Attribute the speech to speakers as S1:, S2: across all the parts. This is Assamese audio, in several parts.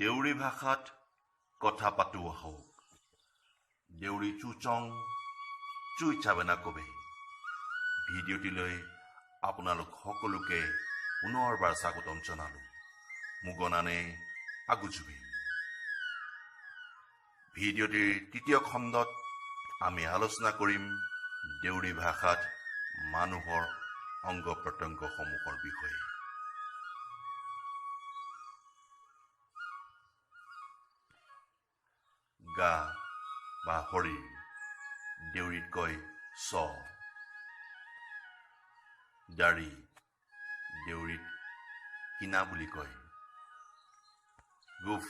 S1: দেউৰী ভাষাত কথা পাতো আহক। দেউৰী চুচং চুই চাবেনা কবে ভিডিঅ'টিলৈ আপোনালোক সকলোকে পুনৰবাৰ স্বাগতম জনালো। মুগনানে আগুজুবি। ভিডিঅ'টিৰ তৃতীয় খণ্ডত আমি আলোচনা কৰিম দেউৰী ভাষাত মানুহৰ অংগ প্ৰত্যংগসমূহৰ বিষয়ে। গা বা শৰীৰ দেউৰীত কয় চ। দাড়ি দেউৰীত কিনা বুলি কয়। গোফ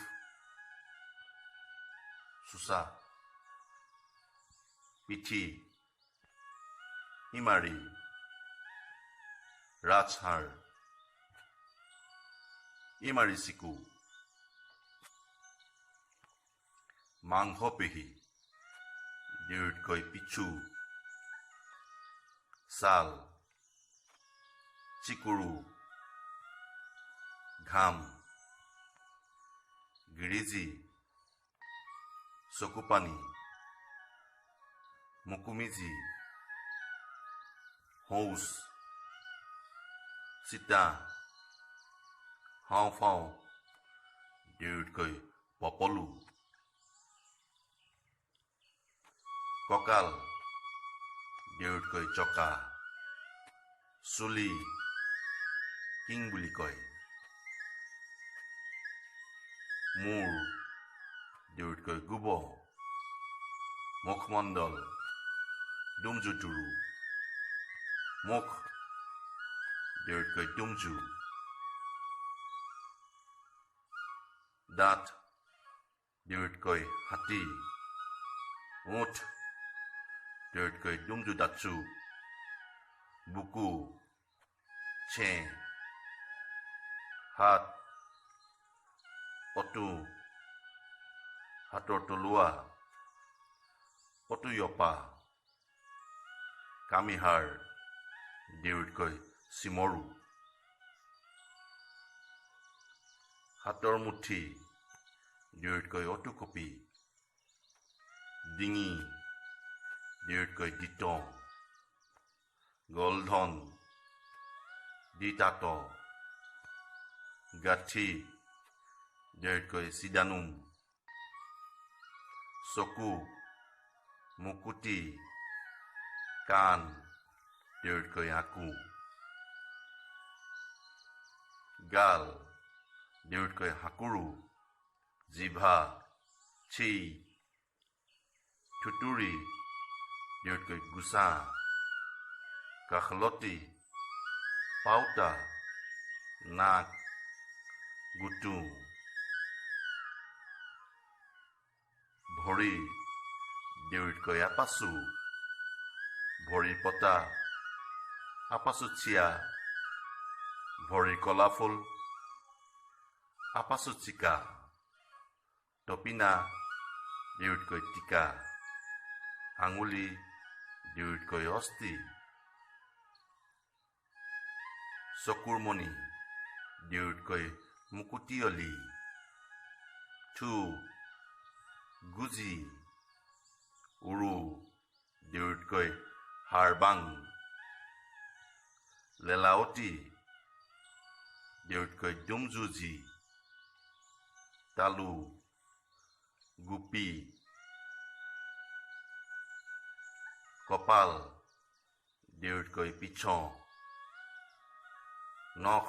S1: চোচা। পিঠি ইমাৰী। ৰাজহাড় ইমাৰী চিকু। মাংসপেশী দেউৰীত কয় পিছু। ছাল চিকুৰু। ঘাম গিৰিজি। চকুপানী মুকুমিজি। শৌচ চিতা। হাওঁফাওঁ দেউৰীত কয় পপলু। কঁকাল দেউৰীত কয় চকা। চুলি কিং বুলি কয়। মূৰ দেউৰীত কয় গোব। মুখমণ্ডল ডুমজুতুৰু। মুখ দেউৰীত কয় ডুমজু। দাঁত দেউৰীত কয় হাতী। ওঠ দেউৰীত কয় ডুমজু দাঁতচু। বুকু ছে। হাত অতু। হাতৰ তলুৱা অতুয়পা। কামিহাড় দেউৰীত কয় চিমৰু। হাতৰ মুঠি দেউৰীত কয় অতুকপি। ডিঙি দেউৰীত কয় দিত। গলধন দিতাত। গাঁঠি দেউৰীত কয় চিদানুম। চকু মুকুটি। কাণ দেউৰীত কয় আকু। গাল দেউৰীত কয় হাকুৰু। জিভা ছি। থুতুৰি দেউৰীত কয় গুচা। কাষলতি পাউতা। নাক গুটু। ভৰি দেউৰীত কয় আপাচু। ভৰিৰ পতা আপাচুচিয়া। ভৰিৰ কলাফুল আপাচুচিকা। টপিনা দেউৰীত কয় টিকা। আঙুলি দেউৰীত কয় অস্থি। চকুৰ মণি দেউৰীত কয় মুকুটিয়লি। থু গুজি। উৰু দেউৰীত কয় হাড়বাং। লেলাৱতী দেউৰীত কয় ডুমজুজি। তালু গোপী। কপাল দেউৰীত কয় পিছ। নখ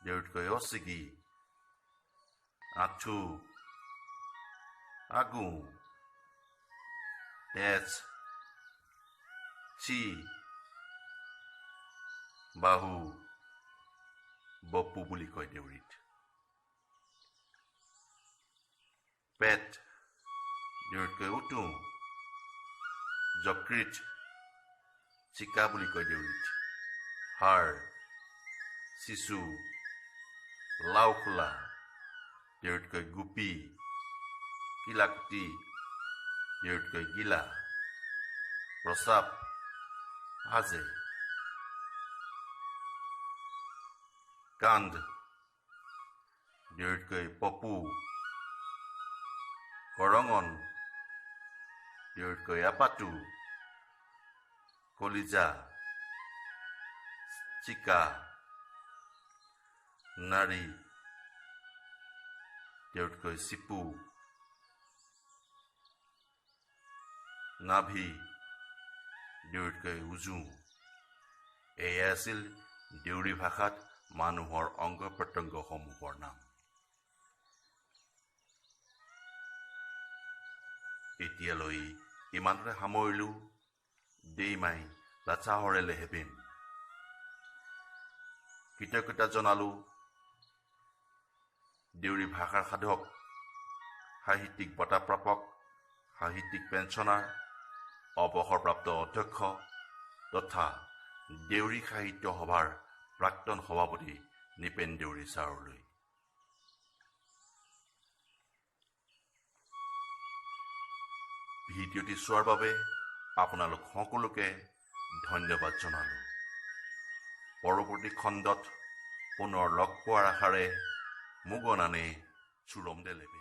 S1: দেউৰীত কয় অচিগি। আঁঠু আগু। তেজ চি। বাহু বপু বুলি কয় দেউৰীত। পেট দেউৰীত কয় উটু। যকৃত চিকা বুলি কয় দেউৰীত। হাড় চিচু। লাওখোলা দেউৰীত কয় গোপী। কিলাকুটি দেউৰীত কয় গিলা। প্ৰস্ৰাৱ হাজে। কান্ধ দীৰ্ঘই পপু কৰঙন দীৰ্ঘই আপাতু কলিজা চিকা নাৰী দীৰ্ঘই চিপু নাভি দীৰ্ঘই উজু এয়া আছিল দেউৰী ভাষাত মানুহৰ অংগ প্ৰত্যংগসমূহৰ নাম। এতিয়ালৈ ইমানতে সামৰিলো। দেইমাই লাচাহৰে লেহেবিম। কৃতজ্ঞতা জনালো দেউৰী ভাষাৰ সাধক, সাহিত্যিক বঁটা প্ৰাপক, সাহিত্যিক পেঞ্চনাৰ, অৱসৰপ্ৰাপ্ত অধ্যক্ষ তথা দেউৰী সাহিত্য সভাৰ প্ৰাক্তন সভাপতি নিপেন দেউৰী ছাৰলৈ। ভিডিঅ'টি চোৱাৰ বাবে আপোনালোক সকলোকে ধন্যবাদ জনালো। পৰৱৰ্তী খণ্ডত পুনৰ লগ পোৱাৰ আশাৰে মুগনানে চুৰম দেলেবে।